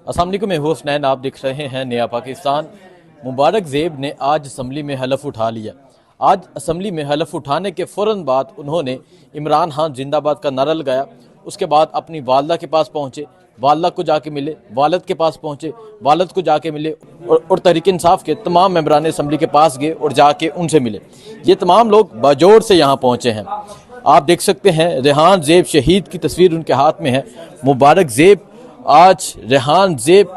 अस्सलाम वालेकुम, मैं हूं हसनैन, आप देख रहे हैं नया पाकिस्तान। मुबारक ज़ेब ने आज असम्बली में हलफ उठा लिया। आज असम्बली में हलफ उठाने के फ़ौरन बाद उन्होंने इमरान खान जिंदाबाद का नारा लगाया। उसके बाद अपनी वालदा के पास पहुँचे, वालदा को जाके मिले, वालद के पास पहुँचे, वालद को जाके मिले और तहरीक इंसाफ के तमाम मेंबरान असम्बली के पास गए और जाके उनसे मिले। ये तमाम लोग बाजोड़ से यहाँ पहुँचे हैं। आप देख सकते हैं रेहान ज़ेब शहीद की तस्वीर उनके हाथ में है। मुबारक ज़ेब, आज रेहान ज़ेब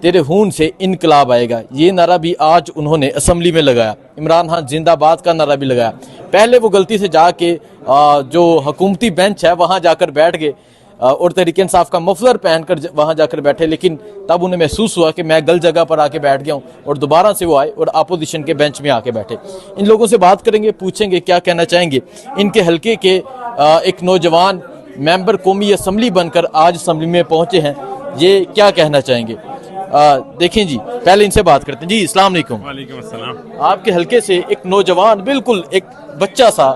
तेरे खून से इनकलाब आएगा, ये नारा भी आज उन्होंने असम्बली में लगाया। इमरान खान जिंदाबाद का नारा भी लगाया। पहले वो गलती से जाके जो हुकूमती बेंच है वहाँ जाकर बैठ गए और तहरीक इंसाफ का मफलर पहनकर वहाँ जाकर बैठे, लेकिन तब उन्हें महसूस हुआ कि मैं गलत जगह पर आके बैठ गया हूँ और दोबारा से वो आए और अपोजिशन के बेंच में आके बैठे। इन लोगों से बात करेंगे, पूछेंगे क्या कहना चाहेंगे। इनके हलके के एक नौजवान मेंबर कौमी असम्बली बनकर आज असम्बली में पहुँचे हैं, ये क्या कहना चाहेंगे। देखें जी, पहले इनसे बात करते हैं। जी अस्सलाम वालेकुम। वालेकुम अस्सलाम। आपके हलके से एक नौजवान, बिल्कुल एक बच्चा सा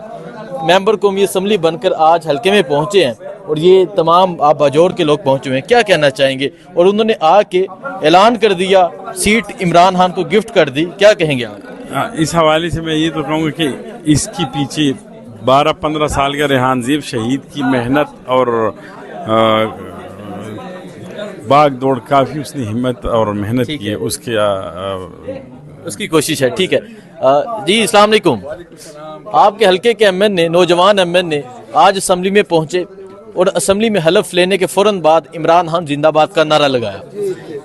मेंबर कौमी असम्बली बनकर आज हलके में पहुंचे हैं और ये तमाम आप बाजोड़ के लोग पहुंचे हुए हैं, क्या कहना चाहेंगे। और उन्होंने आके ऐलान कर दिया, सीट इमरान खान को गिफ्ट कर दी, क्या कहेंगे आप। इस हवाले से मैं ये तो कहूँगा कि इसकी पीछे 12-15 साल का रेहान ज़ेब शहीद की मेहनत और भाग दौड़, काफ़ी उसने हिम्मत और मेहनत की है, उसकी कोशिश है। ठीक है जी, अस्सलाम वालेकुम। आपके हलके के एमएन ने, नौजवान एमएन ने आज असम्बली में पहुंचे और असम्बली में हलफ लेने के फौरन बाद इमरान खान जिंदाबाद का नारा लगाया,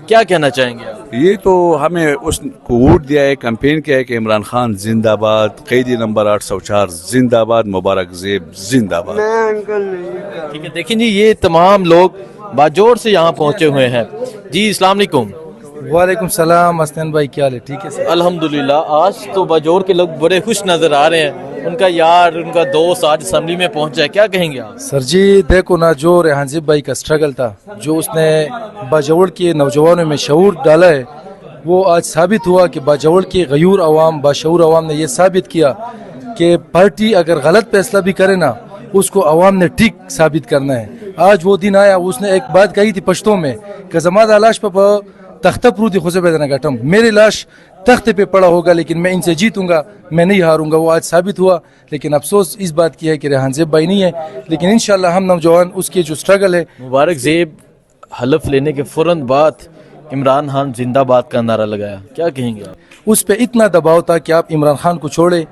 क्या कहना चाहेंगे आप। ये तो हमें उसको वोट दिया है, कैंपेन किया है कि इमरान खान जिंदाबाद, कैदी नंबर 804 जिंदाबाद, मुबारक ज़ेब जिंदाबाद। ठीक है, देखिए जी, ये तमाम लोग बाजोड़ से यहाँ पहुँचे हुए हैं। जी अस्सलाम वालेकुम। वालेकुम सलाम। हसनैन भाई क्या हाल है। ठीक है सर, अल्हम्दुलिल्लाह। आज तो बाजोड़ के लोग बड़े खुश नज़र आ रहे हैं, उनका यार, उनका दोस्त आज असम्बली में पहुंचा है, क्या कहेंगे आप। सर जी देखो ना, जो रेहान ज़ेब भाई का स्ट्रगल था, जो उसने बाजोड़ के नौजवानों में शऊर डाला है, वो आज साबित हुआ कि बाजोड़ के गयूर अवाम, बाशऊर अवाम ने यह साबित किया कि पार्टी अगर गलत फैसला भी करे ना, उसको अवाम ने ठीक साबित करना है। आज वो दिन आया, उसने एक बात कही थी पश्तो में कि जमात लाश पर तख्ता प्रूदी खुसे बेदना गटम, मेरी लाश तख्ते पे पड़ा होगा लेकिन मैं इनसे जीतूंगा, मैं नहीं हारूंगा। वो आज साबित हुआ। लेकिन अफसोस इस बात की है कि रेहान ज़ेब भाई नहीं है, लेकिन इंशाल्लाह हम नौजवान उसके जो स्ट्रगल है। मुबारक ज़ेब हलफ लेने के फौरन बाद इमरान खान जिंदाबाद का नारा लगाया, क्या कहेंगे आप। उस पर इतना दबाव था कि आप इमरान खान को छोड़े,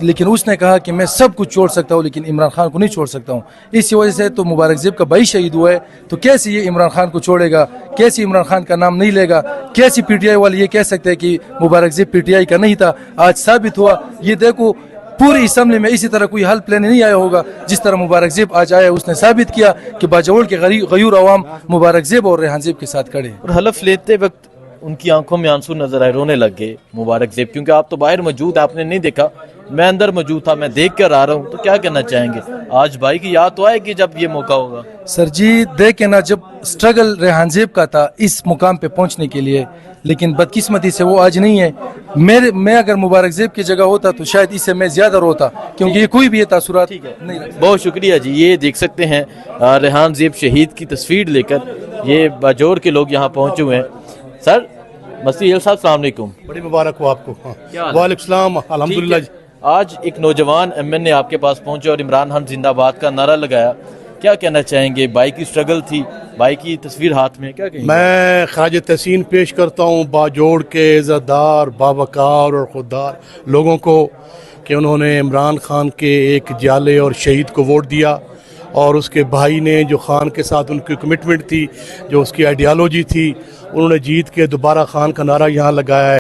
लेकिन उसने कहा कि मैं सब कुछ छोड़ सकता हूँ लेकिन इमरान खान को नहीं छोड़ सकता हूँ। इसी वजह से तो मुबारक ज़ेब का भाई शहीद हुआ है, तो कैसे ये इमरान खान को छोड़ेगा, कैसे इमरान खान का नाम नहीं लेगा, कैसे पीटीआई वाले ये कह सकते हैं कि मुबारक ज़ेब पीटीआई का नहीं था। आज साबित हुआ। ये देखो, पूरी असम्बली में इसी तरह कोई हल्फ लेने नहीं आया होगा जिस तरह मुबारक ज़ेब आज आया। उसने साबित किया कि बाजोड़ के गयूर अवाम मुबारक ज़ेब और रेहान ज़ेब के साथ खड़े। और हलफ लेते वक्त उनकी आंखों में आंसू नजर आए, रोने लग गए मुबारक ज़ेब, क्योंकि आप तो बाहर मौजूद, आपने नहीं देखा, मैं अंदर मौजूद था, मैं देख कर आ रहा हूँ। तो क्या कहना चाहेंगे, आज भाई की याद तो आएगी जब ये मौका होगा। सर जी देखे ना, जब स्ट्रगल रेहान ज़ेब का था इस मुकाम पे पहुंचने के लिए, लेकिन बदकिस्मती से वो आज नहीं है। मैं अगर मुबारक ज़ेब की जगह होता तो शायद इससे मैं ज्यादा रोता, क्योंकि ये कोई भी ये तासुरात नहीं। बहुत शुक्रिया जी। ये देख सकते हैं रेहान ज़ेब शहीद की तस्वीर लेकर ये बाजोड़ के लोग यहाँ पहुँचे हुए हैं। सर मसीह साहब, अस्सलाम वालेकुम। बड़ी मुबारक हो आपको। वालेकुम सलाम। अल्हम्दुलिल्लाह। आज एक नौजवान एमएन आपके पास पहुंचे और इमरान खान जिंदाबाद का नारा लगाया, क्या कहना चाहेंगे। भाई की स्ट्रगल थी, भाई की तस्वीर हाथ में, क्या कहेंगे। मैं खराज तहसीन पेश करता हूँ बाजोड़ के इज़्ज़तदार, बावकार और खुददार लोगों को कि उन्होंने इमरान खान के एक जाले और शहीद को वोट दिया और उसके भाई ने, जो खान के साथ उनकी कमिटमेंट थी, जो उसकी आइडियालॉजी थी, उन्होंने जीत के दोबारा खान का नारा यहाँ लगाया है।